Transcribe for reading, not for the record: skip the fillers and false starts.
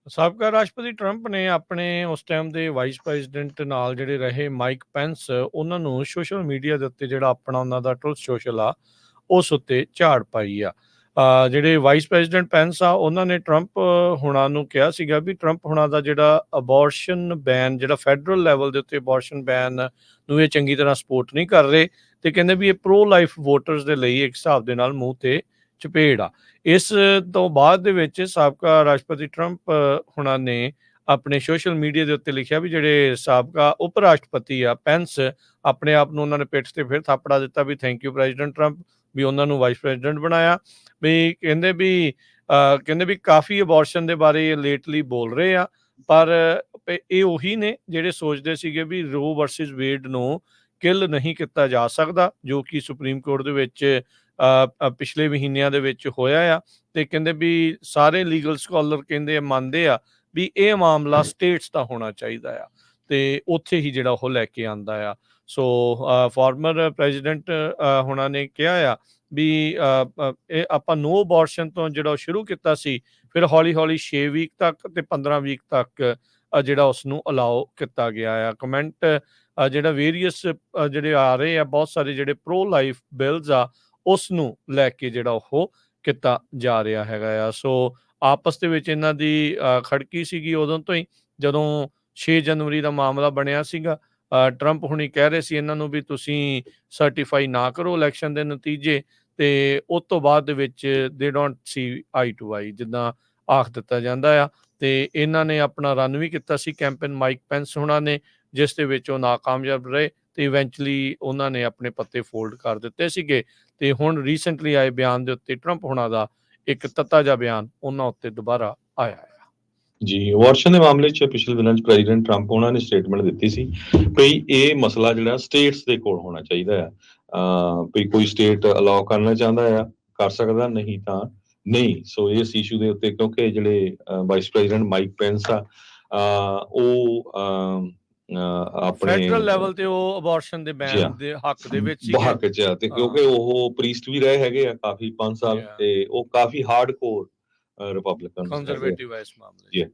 ਸਾਬਕਾ ਰਾਸ਼ਟਰਪਤੀ ਟਰੰਪ ਨੇ ਆਪਣੇ ਉਸ ਟਾਈਮ ਦੇ ਵਾਈਸ ਪ੍ਰੈਜ਼ੀਡੈਂਟ ਨਾਲ ਜਿਹੜੇ ਰਹੇ ਮਾਈਕ ਪੈਂਸ, ਉਹਨਾਂ ਨੂੰ ਸੋਸ਼ਲ ਮੀਡੀਆ ਦੇ ਉੱਤੇ ਜਿਹੜਾ ਆਪਣਾ ਉਹਨਾਂ ਦਾ ਟਰੁਥ ਸੋਸ਼ਲ ਆ, ਉਸ ਉੱਤੇ ਝਾੜ ਪਾਈ ਆ। ਜਿਹੜੇ ਵਾਈਸ ਪ੍ਰੈਜ਼ੀਡੈਂਟ ਪੈਂਸ ਆ, ਉਹਨਾਂ ਨੇ ਟਰੰਪ ਹੁਣਾਂ ਨੂੰ ਕਿਹਾ ਸੀਗਾ ਵੀ ਟਰੰਪ ਹੁਣਾਂ ਦਾ ਜਿਹੜਾ ਅਬੋਰਸ਼ਨ ਬੈਨ, ਜਿਹੜਾ ਫੈਡਰਲ ਲੈਵਲ ਦੇ ਉੱਤੇ ਅਬੋਰਸ਼ਨ ਬੈਨ ਨੂੰ ਇਹ ਚੰਗੀ ਤਰ੍ਹਾਂ ਸਪੋਰਟ ਨਹੀਂ ਕਰ ਰਹੇ, ਤੇ ਕਹਿੰਦੇ ਵੀ ਇਹ ਪ੍ਰੋ ਲਾਈਫ ਵੋਟਰਸ ਦੇ ਲਈ ਇੱਕ ਹਿਸਾਬ ਦੇ ਨਾਲ ਮੂੰਹ ਤੇ ਚਪੇੜ ਆ। ਇਸ ਤੋਂ ਬਾਅਦ ਦੇ ਵਿੱਚ ਸਾਬਕਾ ਰਾਸ਼ਟਰਪਤੀ ਟਰੰਪ ਹੁਣਾਂ ਨੇ ਆਪਣੇ ਸੋਸ਼ਲ ਮੀਡੀਆ ਦੇ ਉੱਤੇ ਲਿਖਿਆ ਵੀ ਜਿਹੜੇ ਸਾਬਕਾ ਉਪ ਰਾਸ਼ਟਰਪਤੀ ਆ ਪੈਂਸ, ਆਪਣੇ ਆਪ ਨੂੰ ਉਹਨਾਂ ਨੇ ਪਿੱਠ ਤੇ ਫਿਰ ਥਾਪੜਾ ਦਿੱਤਾ ਵੀ ਥੈਂਕ ਯੂ ਪ੍ਰੈਜ਼ੀਡੈਂਟ ਟਰੰਪ, ਵੀ ਉਹਨਾਂ ਨੂੰ ਵਾਈਸ ਪ੍ਰੈਜ਼ੀਡੈਂਟ ਬਣਾਇਆ। ਵੀ ਕਹਿੰਦੇ ਵੀ ਕਾਫੀ ਅਬੋਰਸ਼ਨ ਦੇ ਬਾਰੇ ਲੇਟਲੀ ਬੋਲ ਰਹੇ ਆ, ਪਰ ਇਹ ਉਹੀ ਨੇ ਜਿਹੜੇ ਸੋਚਦੇ ਸੀਗੇ ਵੀ ਰੋ ਵਰਸਿਸ ਵੇਡ ਨੂੰ ਕਿਲ ਨਹੀਂ ਕੀਤਾ ਜਾ ਸਕਦਾ, ਜੋ ਕਿ ਸੁਪਰੀਮ ਕੋਰਟ ਦੇ ਵਿੱਚ ਪਿਛਲੇ ਮਹੀਨਿਆਂ ਦੇ ਵਿੱਚ ਹੋਇਆ ਆ। ਤੇ ਕਹਿੰਦੇ ਵੀ ਸਾਰੇ ਲੀਗਲ ਸਕਾਲਰ ਕਹਿੰਦੇ ਮੰਨਦੇ ਆ ਵੀ ਇਹ ਮਾਮਲਾ ਸਟੇਟਸ ਦਾ ਹੋਣਾ ਚਾਹੀਦਾ ਆ, ਤੇ ਉੱਥੇ ਹੀ ਜਿਹੜਾ ਉਹ ਲੈ ਕੇ ਆਂਦਾ ਆ। ਸੋ ਫਾਰਮਰ ਪ੍ਰੈਜ਼ੀਡੈਂਟ ਹੁਣਾਂ ਨੇ ਕਿਹਾ ਆ ਵੀ ਇਹ ਆਪਾਂ ਨੋ ਅਬੋਰਸ਼ਨ ਤੋਂ ਜਿਹੜਾ ਉਹ ਸ਼ੁਰੂ ਕੀਤਾ ਸੀ, ਫਿਰ ਹੌਲੀ ਹੌਲੀ 6 ਵੀਕ ਤੱਕ ਤੇ 15 ਵੀਕ ਤੱਕ ਜਿਹੜਾ ਉਸ ਨੂੰ ਅਲਾਓ ਕੀਤਾ ਗਿਆ ਆ। ਕਮੈਂਟ ਜਿਹੜਾ ਵੇਰੀਅਸ ਜਿਹੜੇ ਆ ਰਹੇ ਆ, ਬਹੁਤ ਸਾਰੇ ਜਿਹੜੇ ਪ੍ਰੋ ਲਾਈਫ ਬਿਲਸ ਆ, ਉਸ ਨੂੰ ਲੈ ਕੇ ਜਿਹੜਾ ਉਹ ਕੀਤਾ ਜਾ ਰਿਹਾ ਹੈਗਾ ਆ। ਸੋ ਆਪਸ ਦੇ ਵਿੱਚ ਇਹਨਾਂ ਦੀ ਖੜਕੀ ਸੀਗੀ ਉਦੋਂ ਤੋਂ ਹੀ, ਜਦੋਂ 6 ਜਨਵਰੀ ਦਾ ਮਾਮਲਾ ਬਣਿਆ ਸੀਗਾ। ਟਰੰਪ ਹੁਣੀ ਕਹਿ ਰਹੇ ਸੀ ਇਹਨਾਂ ਨੂੰ ਵੀ ਤੁਸੀਂ ਸਰਟੀਫਾਈ ਨਾ ਕਰੋ ਇਲੈਕਸ਼ਨ ਦੇ ਨਤੀਜੇ, ਤੇ ਉਸ ਤੋਂ ਬਾਅਦ ਦੇ ਵਿੱਚ ਦੇ ਡੋਂਟ ਸੀ ਆਈ ਟੂ ਆਈ, ਜਿੱਦਾਂ ਆਖ ਦਿੱਤਾ ਜਾਂਦਾ ਆ। ਤੇ ਇਹਨਾਂ ਨੇ ਆਪਣਾ ਰਨ ਵੀ ਕੀਤਾ ਸੀ ਕੈਂਪੇਨ ਮਾਈਕ ਪੈਂਸ ਹੁਣਾਂ ਨੇ, ਜਿਸ ਦੇ ਵਿੱਚ ਉਹ ਨਾਕਾਮਯਾਬ ਰਹੇ, ਤੇ ਇਵੈਂਚੁਅਲੀ ਉਹਨਾਂ ਨੇ ਆਪਣੇ ਪੱਤੇ ਫੋਲਡ ਕਰ ਦਿੱਤੇ ਸੀਗੇ। ਤੇ ਹੁਣ ਰੀਸੈਂਟਲੀ ਆਏ ਬਿਆਨ ਦੇ ਉੱਤੇ ਟਰੰਪ ਹੁਣਾਂ ਦਾ ਇੱਕ ਤੱਤਾ ਜਿਹਾ ਬਿਆਨ ਉਹਨਾਂ ਉੱਤੇ ਦੁਬਾਰਾ ਆਇਆ ਹੈ। ਜੀ, ਅਬੋਰਸ਼ਨ ਦੇ ਮਾਮਲੇ 'ਚ ਪਿਛਲੇ ਦਿਨਾਂ 'ਚ ਪ੍ਰੈਜ਼ੀਡੈਂਟ ਟਰੰਪ ਉਹਨਾਂ ਨੇ ਸਟੇਟਮੈਂਟ ਦਿੱਤੀ ਸੀ ਵੀ ਇਹ ਮਸਲਾ ਜਿਹੜਾ ਸਟੇਟਸ ਦੇ ਕੋਲ ਹੋਣਾ ਚਾਹੀਦਾ ਆ। ਵੀ ਕੋਈ ਸਟੇਟ ਅਲਾਓ ਕਰਨਾ ਚਾਹੁੰਦਾ ਆ ਕਰ ਸਕਦਾ, ਨਹੀਂ ਤਾਂ ਨਹੀਂ। ਸੋ ਇਸ ਇਸ਼ੂ ਦੇ ਉੱਤੇ, ਕਿਉਂਕਿ ਜਿਹੜੇ ਵਾਈਸ ਪ੍ਰੈਜ਼ੀਡੈਂਟ ਮਾਈਕ ਪੈਂਸ ਆ, ਉਹ ਆਪਣੇ ਫੈਡਰਲ ਲੈਵਲ ਤੇ ਉਹ ਅਬੋਰਸ਼ਨ ਦੇ ਬੈਨ ਦੇ ਹੱਕ ਦੇ ਵਿੱਚ ਸੀਗੇ। ਹੱਕ 'ਚ ਆ, ਤੇ ਕਿਉਂਕਿ ਉਹ ਪ੍ਰੀਸਟ ਵੀ ਰਹੇ ਹੈਗੇ ਆ ਕਾਫੀ 5 ਸਾਲ, ਤੇ ਉਹ ਕਾਫੀ ਹਾਰਡ ਕੋਰ ਰਿਪਬਲਿਕਨ ਕੰਜ਼ਰਵੇਟਿਵ ਹੈ ਇਸ ਮਾਮਲੇ 'ਚ।